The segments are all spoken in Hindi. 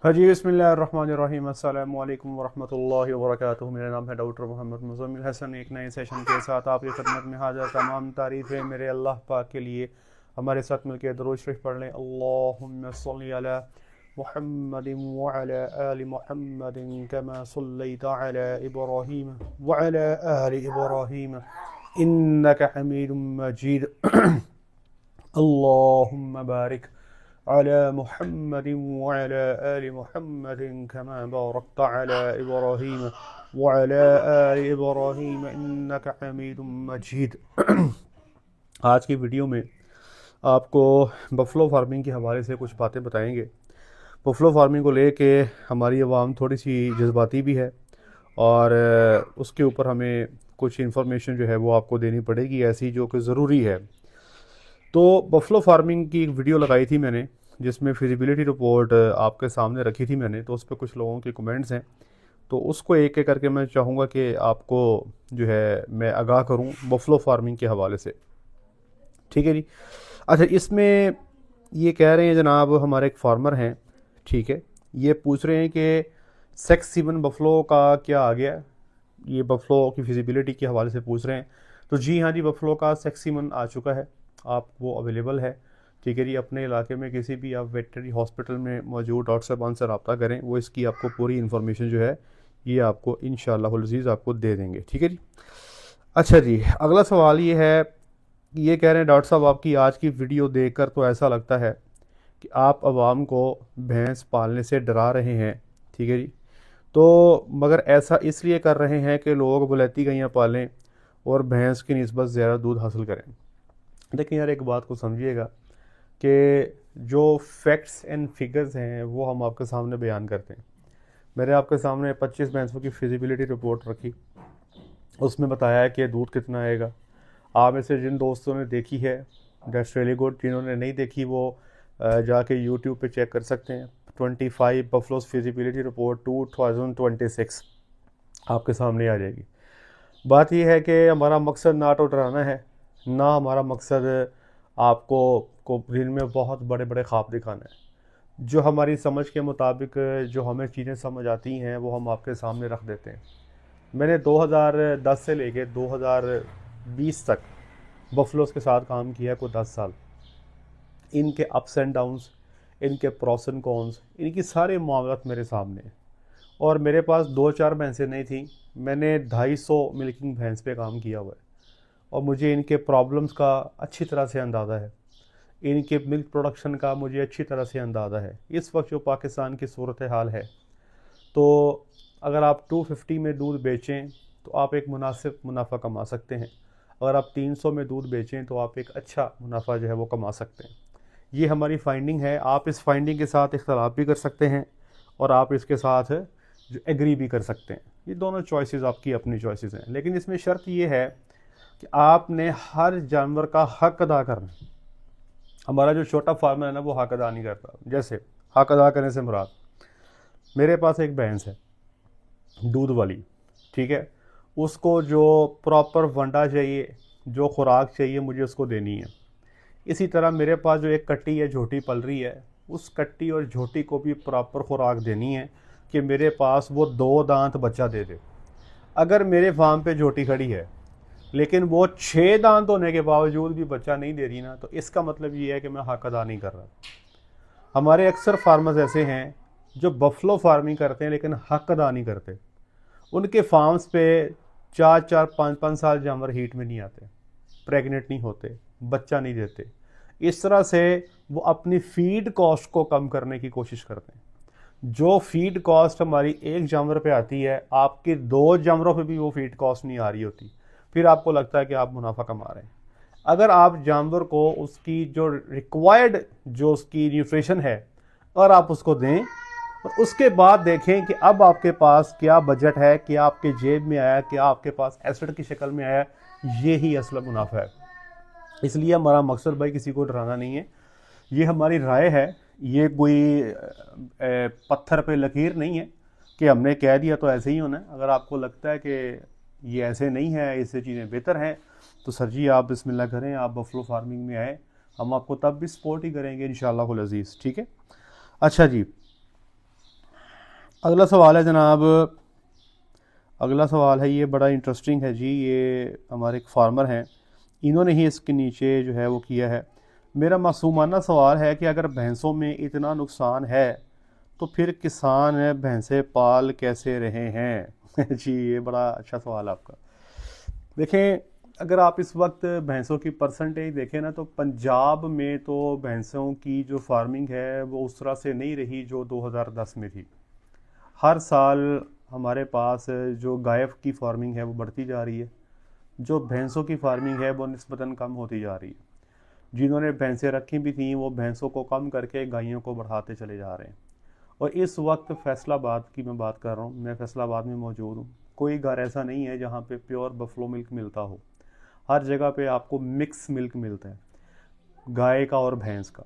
हाँ जी, बिस्मिल्लाहिर्रहमानिर्रहीम, अस्सलामु अलैकुम वरहमतुल्लाहि वबरकातुहू। मेरा नाम है डॉक्टर मोहम्मद मुज़म्मिल हसन। एक नए सेशन के साथ आपकी खिदमत में हाज़िर। तमाम तारीफ़ें मेरे अल्लाह पाक के लिए। हमारे साथ मिलकर दरूद शरीफ पढ़ लें। अल्लाहुम्मा सल्लि अला मुहम्मदिन व अला आलि मुहम्मदिन कमा सल्लैता अला इब्राहीम व अला आलि इब्राहीम इन्नका हमीदुम मजीद। अल्लाहुम्मा बारिक अला मुहम्मदिन व अला आलि मुहम्मदिन कमा बारकता अला इब्राहीम व अला आलि इब्राहीम इन्नका हमीदुम मजीद। आज की वीडियो में आपको बफलो फार्मिंग के हवाले से कुछ बातें बताएंगे। बफलो फार्मिंग को लेके हमारी आवाम थोड़ी सी जज्बाती भी है और उसके ऊपर हमें कुछ इन्फॉर्मेशन जो है वो आपको देनी पड़ेगी ऐसी जो कि ज़रूरी है। तो बफलो फार्मिंग की एक वीडियो लगाई थी मैंने, जिसमें फिजिबिलिटी रिपोर्ट आपके सामने रखी थी मैंने। तो उस पर कुछ लोगों के कमेंट्स हैं, तो उसको एक एक करके मैं चाहूँगा कि आपको जो है मैं आगाह करूँ बफलो फार्मिंग के हवाले से। ठीक है जी। अच्छा, इसमें ये कह रहे हैं जनाब, हमारे एक फार्मर हैं, ठीक है, ये पूछ रहे हैं कि सेक्स सीमन बफलो का क्या आ गया। ये बफलो की फिजिबिलिटी के हवाले से पूछ रहे हैं। तो जी हाँ जी, बफलो का सेक्स सीमन आ चुका है, आप वो अवेलेबल है। ठीक है जी। अपने इलाके में किसी भी आप वेटनरी हॉस्पिटल में मौजूद डॉक्टर साहबान से रब्ता करें, वो इसकी आपको पूरी इन्फॉर्मेशन जो है ये आपको इंशाअल्लाह अज़ीज़ आपको दे देंगे। ठीक है जी। अच्छा जी, अगला सवाल ये है, ये कह रहे हैं डॉक्टर साहब आपकी आज की वीडियो देखकर तो ऐसा लगता है कि आप आवाम को भैंस पालने से डरा रहे हैं। ठीक है जी। तो मगर ऐसा इसलिए कर रहे हैं कि लोग वलैती गैयाँ पालें और भैंस की निस्बत ज़्यादा दूध हासिल करें। लेकिन यार एक बात को समझिएगा कि जो फैक्ट्स एंड फिगर्स हैं वो हम आपके सामने बयान करते हैं। मैंने आपके सामने 25 भैंसों की फिजिबिलिटी रिपोर्ट रखी, उसमें बताया है कि दूध कितना आएगा। आप में से जिन दोस्तों ने देखी है दैट्स रियली गुड, जिन्होंने नहीं देखी वो जाके यूट्यूब पे चेक कर सकते हैं। 25 बफलोस फिजिबिलिटी रिपोर्ट 2026 आपके सामने आ जाएगी। बात यह है कि हमारा मकसद ना तो डराना है, ना हमारा मकसद आपको को दिन में बहुत बड़े बड़े ख्वाब दिखाना है। जो हमारी समझ के मुताबिक जो हमें चीज़ें समझ आती हैं वो हम आपके सामने रख देते हैं। मैंने 2010 से लेके 2020 तक बफलोस के साथ काम किया, कोई 10 साल। इनके अप्स एंड डाउन्स, इनके प्रोस एंड कॉन्स, इनकी सारे मामलात मेरे सामने हैं। और मेरे पास दो चार भैंसें नहीं थी, मैंने 250 मिल्किंग भैंस पे काम किया हुआ है और मुझे इनके प्रॉब्लम्स का अच्छी तरह से अंदाज़ा है। इनके मिल्क प्रोडक्शन का मुझे अच्छी तरह से अंदाज़ा है। इस वक्त जो पाकिस्तान की सूरत हाल है, तो अगर आप 250 में दूध बेचें तो आप एक मुनासिब मुनाफा कमा सकते हैं। अगर आप 300 में दूध बेचें तो आप एक अच्छा मुनाफा जो है वो कमा सकते हैं। ये हमारी फाइंडिंग है। आप इस फाइंडिंग के साथ इख्तलाफ भी कर सकते हैं और आप इसके साथ जो एग्री भी कर सकते हैं। ये दोनों चॉइसेस आपकी अपनी चॉइसेस हैं, लेकिन इसमें शर्त ये है कि आपने हर जानवर का हक अदा करना है। हमारा जो छोटा फार्मर है ना, वो हक अदा नहीं करता। जैसे हक अदा करने से मुराद, मेरे पास एक भैंस है दूध वाली, ठीक है, उसको जो प्रॉपर वंडा चाहिए, जो खुराक चाहिए, मुझे उसको देनी है। इसी तरह मेरे पास जो एक कट्टी या झोटी पल रही है, उस कट्टी और झोटी को भी प्रॉपर खुराक देनी है कि मेरे पास वो 2 दांत बच्चा दे दे। अगर मेरे फार्म पे झोटी खड़ी है लेकिन वो 6 दांत होने के बावजूद भी बच्चा नहीं दे रही ना, तो इसका मतलब ये है कि मैं हक अदा नहीं कर रहा। हमारे अक्सर फार्मर्स ऐसे हैं जो बफलो फार्मिंग करते हैं लेकिन हक अदा नहीं करते। उनके फार्म्स पे 4-4, 5-5 साल जानवर हीट में नहीं आते, प्रेग्नेंट नहीं होते, बच्चा नहीं देते। इस तरह से वो अपनी फीड कॉस्ट को कम करने की कोशिश करते हैं। जो फीड कॉस्ट हमारी एक जानवर पे आती है, आपके 2 जानवरों पे भी वो फीड कॉस्ट नहीं आ रही होती। फिर आपको लगता है कि आप मुनाफा कमा रहे हैं। अगर आप जानवर को उसकी जो रिक्वायर्ड जो उसकी न्यूट्रिशन है और आप उसको दें और उसके बाद देखें कि अब आपके पास क्या बजट है, क्या आपके जेब में आया, क्या आपके पास एसेट की शक्ल में आया, ये ही असल मुनाफा है। इसलिए हमारा मकसद भाई किसी को डराना नहीं है, ये हमारी राय है। ये कोई पत्थर पे लकीर नहीं है कि हमने कह दिया तो ऐसे ही होना है। अगर आपको लगता है कि ये ऐसे नहीं है, इससे चीज़ें बेहतर हैं, तो सर जी आप बिस्मिल्लाह करें, आप बफलो फार्मिंग में आए, हम आपको तब भी सपोर्ट ही करेंगे इंशाअल्लाह अज़ीज़। ठीक है। अच्छा जी, अगला सवाल है जनाब, अगला सवाल है, ये बड़ा इंटरेस्टिंग है जी। ये हमारे एक फार्मर हैं, इन्होंने ही इसके नीचे जो है वो किया है। मेरा मासूमाना सवाल है कि अगर भैंसों में इतना नुकसान है तो फिर किसान भैंसें पाल कैसे रहे हैं जी ये बड़ा अच्छा सवाल है आपका। देखें, अगर आप इस वक्त भैंसों की परसेंटेज देखें ना, तो पंजाब में तो भैंसों की जो फार्मिंग है वो उस तरह से नहीं रही जो 2010 में थी। हर साल हमारे पास जो गाय की फार्मिंग है वो बढ़ती जा रही है, जो भैंसों की फार्मिंग है वो निस्बतन कम होती जा रही है। जिन्होंने भैंसें रखी भी थी वो भैंसों को कम करके गायों को बढ़ाते चले जा रहे हैं। और इस वक्त फैसलाबाद की मैं बात कर रहा हूँ, मैं फैसलाबाद में मौजूद हूँ। कोई घर ऐसा नहीं है जहाँ पे प्योर बफलो मिल्क मिलता हो। हर जगह पे आपको मिक्स मिल्क मिलता है, गाय का और भैंस का।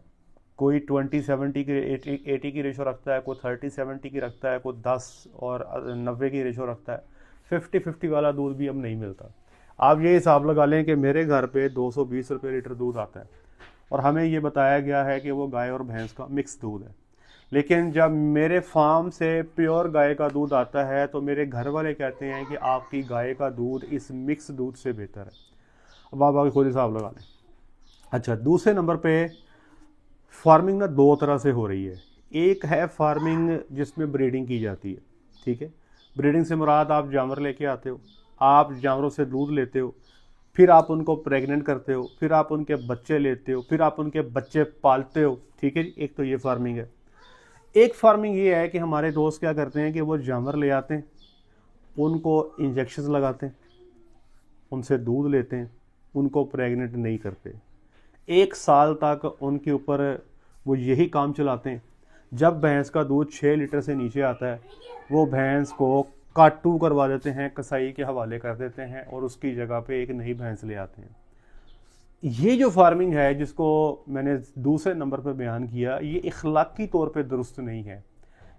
कोई 20-70 की 80 की रेशो रखता है, कोई 30-70 की रखता है, कोई 10 और 90 की रेशो रखता है। 50-50 वाला दूध भी अब नहीं मिलता। आप ये हिसाब लगा लें कि मेरे घर पे 220 रुपये लीटर दूध आता है और हमें ये बताया गया है कि वो गाय और भैंस का मिक्स दूध है। लेकिन जब मेरे फार्म से प्योर गाय का दूध आता है तो मेरे घर वाले कहते हैं कि आपकी गाय का दूध इस मिक्स दूध से बेहतर है। अब आप आगे खुद हिसाब लगा लें। अच्छा, दूसरे नंबर पे फार्मिंग ना दो तरह से हो रही है। एक है फार्मिंग जिसमें ब्रीडिंग की जाती है, ठीक है। ब्रीडिंग से मुराद आप जानवर लेके आते हो, आप जानवरों से दूध लेते हो, फिर आप उनको प्रेग्नेंट करते हो, फिर आप उनके बच्चे लेते हो, फिर आप उनके बच्चे पालते हो, ठीक है जी। एक तो ये फार्मिंग है। एक फार्मिंग ये है कि हमारे दोस्त क्या करते हैं कि वो जानवर ले आते हैं, उनको इंजेक्शन लगाते हैं, उनसे दूध लेते हैं, उनको प्रेग्नेंट नहीं करते। 1 साल तक उनके ऊपर वो यही काम चलाते हैं। जब भैंस का दूध 6 लीटर से नीचे आता है वो भैंस को काटू करवा देते हैं, कसाई के हवाले कर देते हैं और उसकी जगह पे एक नई भैंस ले आते हैं। ये जो फार्मिंग है जिसको मैंने दूसरे नंबर पर बयान किया, ये इखलाकी तौर पे दुरुस्त नहीं है।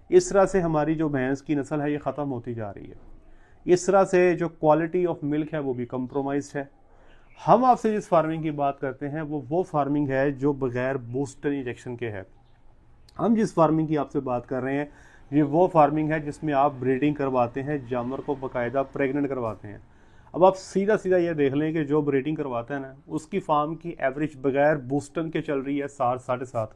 इस तरह से हमारी जो भैंस की नस्ल है ये ख़त्म होती जा रही है। इस तरह से जो क्वालिटी ऑफ मिल्क है वो भी कंप्रोमाइज्ड है। हम आपसे जिस फार्मिंग की बात करते हैं वो फार्मिंग है जो बगैर बूस्टर इंजेक्शन के है। हम जिस फार्मिंग की आपसे बात कर रहे हैं ये वो फार्मिंग है जिसमें आप ब्रीडिंग करवाते हैं, जानवर को बाकायदा प्रेग्नेंट करवाते हैं। अब आप सीधा सीधा ये देख लें कि जो ब्रीडिंग करवाता है ना उसकी फार्म की एवरेज बगैर बूस्टन के चल रही है 7-7.5।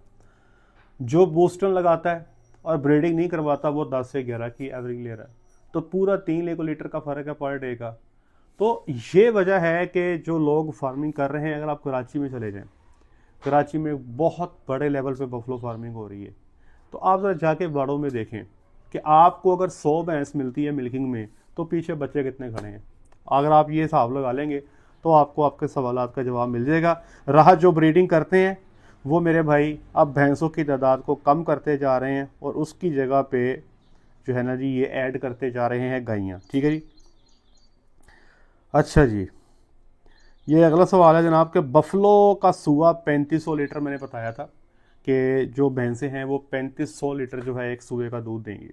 जो बूस्टन लगाता है और ब्रीडिंग नहीं करवाता वो 10 से 11 की एवरेज ले रहा है। तो पूरा 3 लीटर का फ़र्क है पर डे का। तो ये वजह है कि जो लोग फार्मिंग कर रहे हैं, अगर आप कराची में चले जाएं, कराची में बहुत बड़े लेवल पे बफलो फार्मिंग हो रही है। तो आप ज़रा जाके बाड़ों में देखें कि आपको अगर 100 भैंस मिलती है मिल्किंग में तो पीछे बच्चे कितने खड़े हैं। अगर आप ये हिसाब लगा लेंगे तो आपको आपके सवालात का जवाब मिल जाएगा। रहा जो ब्रीडिंग करते हैं वो मेरे भाई अब भैंसों की तादाद को कम करते जा रहे हैं और उसकी जगह पे जो है ना जी ये ऐड करते जा रहे हैं गायें, ठीक है जी। अच्छा जी, ये अगला सवाल है जनाब के बफलो का सुआ 3500 लीटर, मैंने बताया था कि जो भैंसें हैं वो 3500 लीटर जो है एक सुए का दूध देंगे।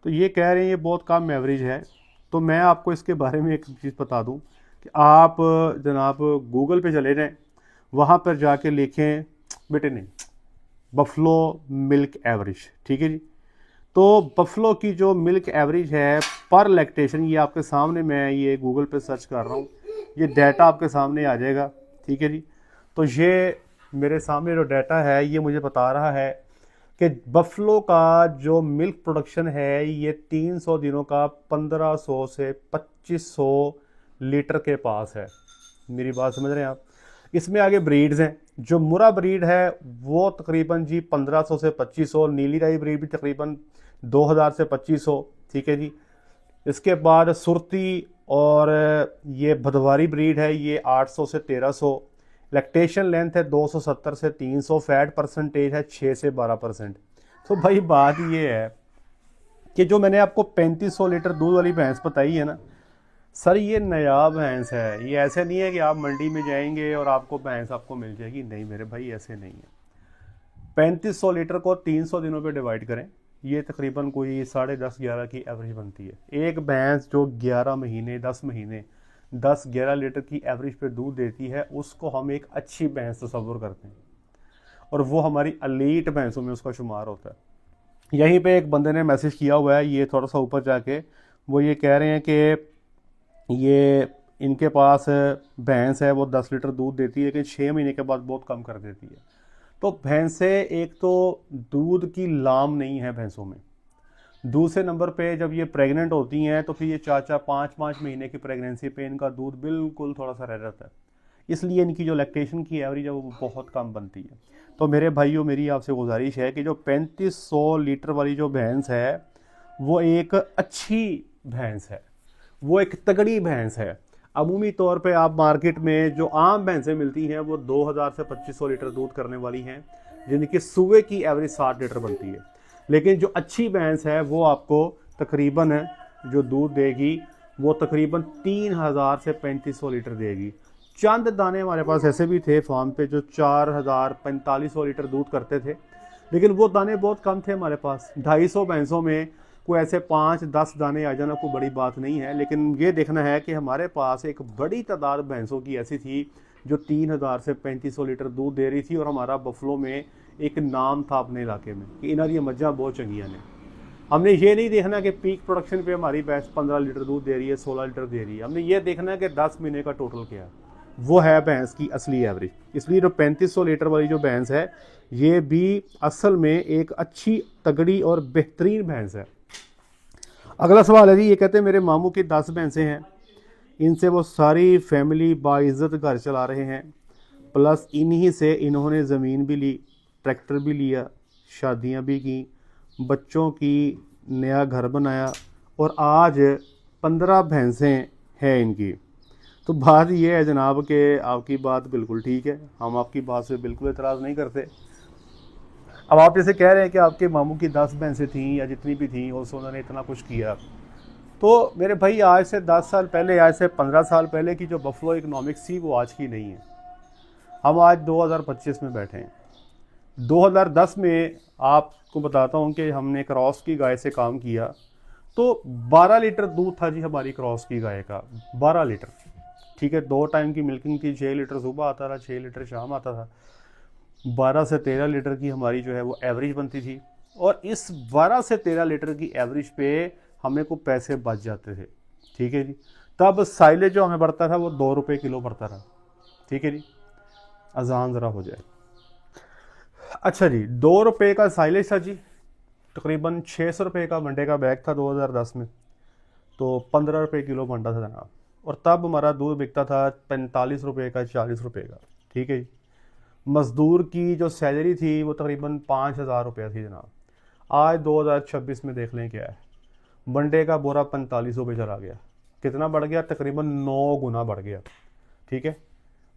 तो ये कह रहे हैं ये बहुत कम एवरेज है। तो मैं आपको इसके बारे में एक चीज़ बता दूं कि आप जनाब गूगल पे चले जाएं, वहाँ पर जाके लिखें बेटे नहीं बफलो मिल्क एवरेज, ठीक है जी। तो बफलो की जो मिल्क एवरेज है पर लैक्टेशन, ये आपके सामने मैं ये गूगल पे सर्च कर रहा हूँ, ये डाटा आपके सामने आ जाएगा, ठीक है जी। तो ये मेरे सामने जो डाटा है ये मुझे बता रहा है कि बफलो का जो मिल्क प्रोडक्शन है ये 300 दिनों का 1500 से 2500 लीटर के पास है। मेरी बात समझ रहे हैं आप। इसमें आगे ब्रीड्स हैं। जो मुरा ब्रीड है वो तकरीबन जी 1500 से 2500, नीली राई ब्रीड भी तकरीबन 2000 से 2500, ठीक है जी। इसके बाद सुरती और ये भदवारी ब्रीड है ये 800 से 1300, लैक्टेशन लेंथ है 270 से 300, फैट परसेंटेज है 6 से 12%। तो भाई बात ये है कि जो मैंने आपको 3500 लीटर दूध वाली भैंस बताई है ना सर, ये नया भैंस है। ये ऐसे नहीं है कि आप मंडी में जाएंगे और आपको भैंस आपको मिल जाएगी, नहीं मेरे भाई ऐसे नहीं है। 3500 लीटर को 300 दिनों पे डिवाइड करें, ये तकरीबन कोई 10.5-11 की एवरेज बनती है। एक भैंस जो 11 महीने 10 महीने 10-11 लीटर की एवरेज पे दूध देती है उसको हम एक अच्छी भैंस तस्वुर करते हैं और वो हमारी अलीट भैंसों में उसका शुमार होता है। यहीं पे एक बंदे ने मैसेज किया हुआ है, ये थोड़ा सा ऊपर जाके वो ये कह रहे हैं कि ये इनके पास भैंस है, वो 10 लीटर दूध देती है, लेकिन 6 महीने के बाद बहुत कम कर देती है। तो भैंसें एक तो दूध की लाम नहीं है भैंसों में, दूसरे नंबर पे जब ये प्रेग्नेंट होती हैं तो फिर ये 4-4 5-5 महीने की प्रेगनेंसी पे इनका दूध बिल्कुल थोड़ा सा रह जाता है, इसलिए इनकी जो लैक्टेशन की एवरेज है वो बहुत कम बनती है। तो मेरे भाइयों, मेरी आपसे गुजारिश है कि जो 3500 लीटर वाली जो भैंस है वो एक अच्छी भैंस है, वो एक तगड़ी भैंस है। अमूमी तौर पे आप मार्केट में जो आम भैंसें मिलती हैं वो 2000 से 2500 लीटर दूध करने वाली हैं, जिनकी सुबह की एवरेज 60 लीटर बनती है। लेकिन जो अच्छी भैंस है वो आपको तकरीबन जो दूध देगी वो तकरीबन 3000 से 3500 लीटर देगी। चंद दाने हमारे पास ऐसे भी थे फार्म पे जो 4000-4500 लीटर दूध करते थे, लेकिन वो दाने बहुत कम थे हमारे पास। 250 भैंसों में कोई ऐसे 5-10 दाने आ जाना कोई बड़ी बात नहीं है, लेकिन ये देखना है कि हमारे पास एक बड़ी तादाद भैंसों की ऐसी थी जो 3000 से 3500 लीटर दूध दे रही थी, और हमारा बफलो में एक नाम था अपने इलाके में कि इन्हों दी मज्जा बहुत चंगियां ने। हमने ये नहीं देखना कि पीक प्रोडक्शन पे हमारी भैंस 15 लीटर दूध दे रही है, 16 लीटर दे रही है, हमने ये देखना है कि 10 महीने का टोटल क्या है, वो है भैंस की असली एवरेज। इसलिए जो 3500 लीटर वाली जो भैंस है ये भी असल में एक अच्छी तगड़ी और बेहतरीन भैंस है। अगला सवाल है जी, ये कहते हैं मेरे मामू की 10 भैंसें हैं, इनसे वो सारी फैमिली बाइज्जत घर चला रहे हैं, प्लस इन्हीं से इन्होंने ज़मीन भी ली, ट्रैक्टर भी लिया, शादियां भी की, बच्चों की नया घर बनाया, और आज 15 भैंसें हैं इनकी। तो बात ये है जनाब कि आपकी बात बिल्कुल ठीक है, हम आपकी बात से बिल्कुल एतराज़ नहीं करते। अब आप जैसे कह रहे हैं कि आपके मामू की 10 भैंसें थीं या जितनी भी थीं और उन्होंने इतना कुछ किया, तो मेरे भाई आज से 10 साल पहले, आज से 15 साल पहले की जो बफलो इकनॉमिक्स थी वो आज की नहीं है। हम आज 2025 में बैठे हैं। 2010 में आपको बताता हूँ कि हमने क्रॉस की गाय से काम किया तो 12 लीटर दूध था जी हमारी क्रॉस की गाय का, 12 लीटर। ठीक है, 2 टाइम की मिल्किंग थी, 6 लीटर सुबह आता था, 6 लीटर शाम आता था। 12 से 13 लीटर की हमारी जो है वो एवरेज बनती थी, और इस 12 से 13 लीटर की एवरेज पे हमें को पैसे बच जाते थे। ठीक है जी, तब साइलेज जो हमें पड़ता था वो 2 रुपये किलो पड़ता था। ठीक है जी, अजान ज़रा हो जाए। अच्छा जी, 2 रुपये का साइलेज था जी, तकरीबन 600 रुपये का मंडे का बैग था 2010 में, तो 15 रुपये किलो मंडा था जनाब। और तब हमारा दूध बिकता था 45 रुपये का, 40 रुपये का। ठीक है जी, मज़दूर की जो सैलरी थी वो तकरीबन 5000 रुपये थी जनाब। आज 2026 में देख लें क्या है, मंडे का बोरा 45 रुपये चला गया। कितना बढ़ गया? तकरीबन 9 गुना बढ़ गया। ठीक है,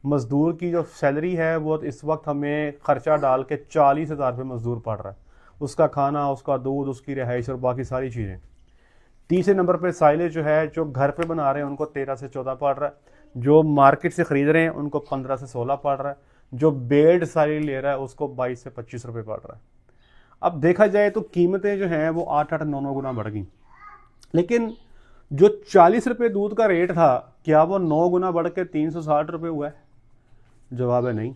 मज़दूर की जो सैलरी है वो इस वक्त हमें ख़र्चा डाल के 40,000 रुपये मज़दूर पड़ रहा है, उसका खाना, उसका दूध, उसकी रिहाइश और बाकी सारी चीज़ें। तीसरे नंबर पे साइलेज जो है, जो घर पे बना रहे हैं उनको 13 से 14 पड़ रहा है, जो मार्केट से ख़रीद रहे हैं उनको 15 से 16 पड़ रहा है, जो बेल्ट साइलेज ले रहा है उसको 22 से 25 रुपये पड़ रहा है। अब देखा जाए तो कीमतें जो हैं वो 8-8, 9-9 गुना बढ़ गई, लेकिन जो 40 रुपये दूध का रेट था क्या वो 9 गुना बढ़ के 360 रुपये हुआ है? जवाब है नहीं।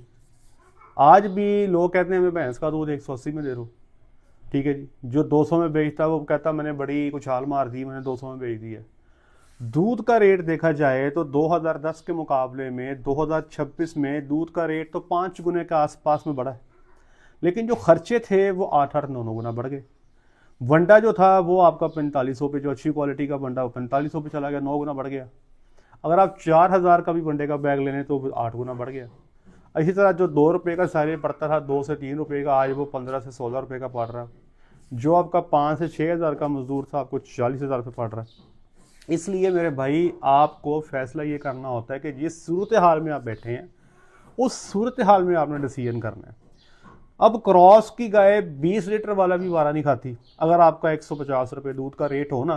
आज भी लोग कहते हैं मैं भैंस का दूध 180 में दे दूँ। ठीक है जी, जो 200 में बेचता है वो कहता मैंने बड़ी कुछ हाल मार दी, मैंने 200 में बेच दी है। दूध का रेट देखा जाए तो 2010 के मुकाबले में 2026 में दूध का रेट तो 5 गुने के आसपास में बढ़ा है, लेकिन जो खर्चे थे वो 8-8, 9-9 गुना बढ़ गए। वंडा जो था वो आपका 4500 पे, जो अच्छी क्वालिटी का वंडा वो 4500 पे चला गया, 9 गुना बढ़ गया। अगर आप 4000 का भी वंडे का बैग लेने तो 8 गुना बढ़ गया। इसी तरह जो 2 रुपये का साइलेज पड़ता था 2 से 3 रुपये का, आज वो 15 से 16 रुपये का पड़ रहा है। जो आपका 5 से 6 हज़ार का मजदूर था आपको 40,000 रुपये पड़ रहा है। इसलिए मेरे भाई आपको फैसला ये करना होता है कि जिस सूरत हाल में आप बैठे हैं उस सूरत हाल में आपने डिसीजन करना है। अब क्रॉस की गाय 20 लीटर वाला भी वारा नहीं खाती। अगर आपका 150 रुपये दूध का रेट हो ना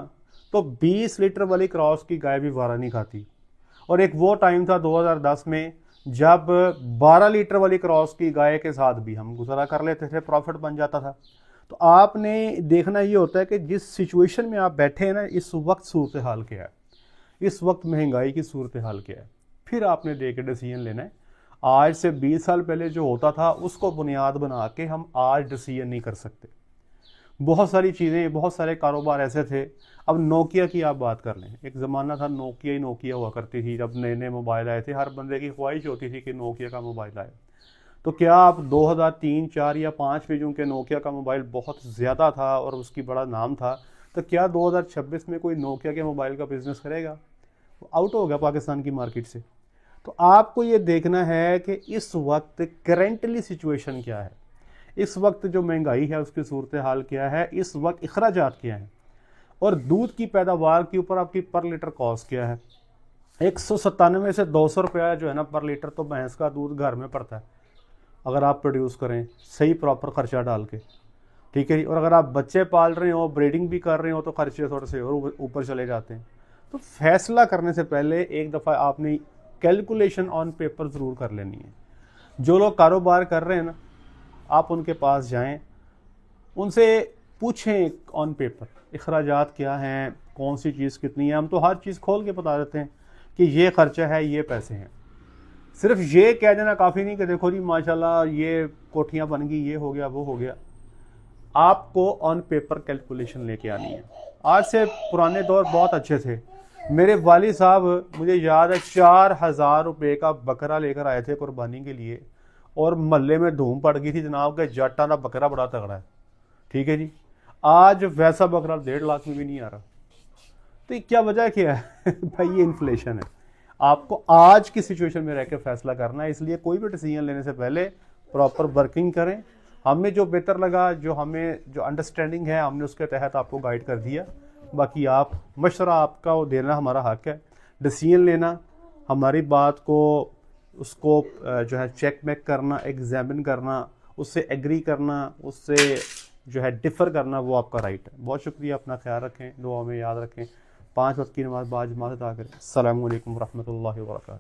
तो 20 लीटर वाली क्रॉस की गाय भी वारा नहीं खाती। और एक वो टाइम था 2010 में जब 12 लीटर वाली क्रॉस की गाय के साथ भी हम गुजारा कर लेते थे, प्रॉफिट बन जाता था। तो आपने देखना ये होता है कि जिस सिचुएशन में आप बैठे हैं ना, इस वक्त सूरत हाल क्या है, इस वक्त महंगाई की सूरत हाल क्या है, फिर आपने दे के डिसीजन लेना है। आज से 20 साल पहले जो होता था उसको बुनियाद बना के हम आज डिसीजन नहीं कर सकते। बहुत सारी चीज़ें, बहुत सारे कारोबार ऐसे थे। अब नोकिया की आप बात कर लें, एक ज़माना था नोकिया ही नोकिया हुआ करती थी। जब नए नए मोबाइल आए थे, हर बंदे की ख्वाहिश होती थी कि नोकिया का मोबाइल आए। तो क्या आप 2003, 4 या 5 में, चूँकि नोकिया का मोबाइल बहुत ज़्यादा था और उसकी बड़ा नाम था, तो क्या 2026 में कोई नोकिया के मोबाइल का बिज़नेस करेगा? वो आउट हो गया पाकिस्तान की मार्केट से। तो आपको ये देखना है कि इस वक्त करेंटली सिचुएशन क्या है, इस वक्त जो महंगाई है उसकी सूरत हाल क्या है, इस वक्त अखराजात क्या हैं, और दूध की पैदावार के ऊपर आपकी पर लीटर कॉस्ट क्या है। 197 से 200 रुपया जो है ना पर लीटर, तो भैंस का दूध घर में पड़ता है अगर आप प्रोड्यूस करें सही प्रॉपर खर्चा डाल के, ठीक है जी। और अगर आप बच्चे पाल रहे हो, ब्रीडिंग भी कर रहे हो, तो खर्चे थोड़े से और ऊपर चले जाते हैं। तो फैसला करने से पहले एक दफ़ा आपने कैलकुलेशन ऑन पेपर ज़रूर कर लेनी है। जो लोग कारोबार कर रहे हैं ना, आप उनके पास जाएं, उनसे पूछें ऑन पेपर अखराजात क्या हैं, कौन सी चीज़ कितनी है। हम तो हर चीज़ खोल के बता देते हैं कि ये खर्चा है, ये पैसे हैं। सिर्फ ये कह देना काफ़ी नहीं कि देखो जी माशाल्लाह ये कोठियाँ बन गई, ये हो गया, वो हो गया। आपको ऑन पेपर कैलकुलेशन लेके आनी है। आज से पुराने दौर बहुत अच्छे थे। मेरे वालिद साहब, मुझे याद है, 4000 रुपये का बकरा लेकर आए थे कुर्बानी के लिए, और महल्ले में धूम पड़ गई थी जनाब के जाटा का बकरा बड़ा तगड़ा है, ठीक है जी। आज वैसा बकरा 1.5 लाख में भी नहीं आ रहा। तो ये क्या वजह क्या है? भाई ये इन्फ्लेशन है। आपको आज की सिचुएशन में रह के फैसला करना है, इसलिए कोई भी डिसीजन लेने से पहले प्रॉपर वर्किंग करें। हमें जो बेहतर लगा, जो हमें जो अंडरस्टैंडिंग है, हमने उसके तहत आपको गाइड कर दिया। बाकी आप मशवरा आपका वो देना हमारा हक है। डिसीजन लेना, हमारी बात को उसको जो है चेक बैक करना, एग्जामिन करना, उससे एग्री करना, उससे जो है डिफ़र करना, वो आपका राइट है। बहुत शुक्रिया, अपना ख्याल रखें, दुआ में याद रखें। 5 वक्त की नमाज़ बाद जमात अता करें। अस्सलामु अलैकुम रहमतुल्लाहि व बरकातहू।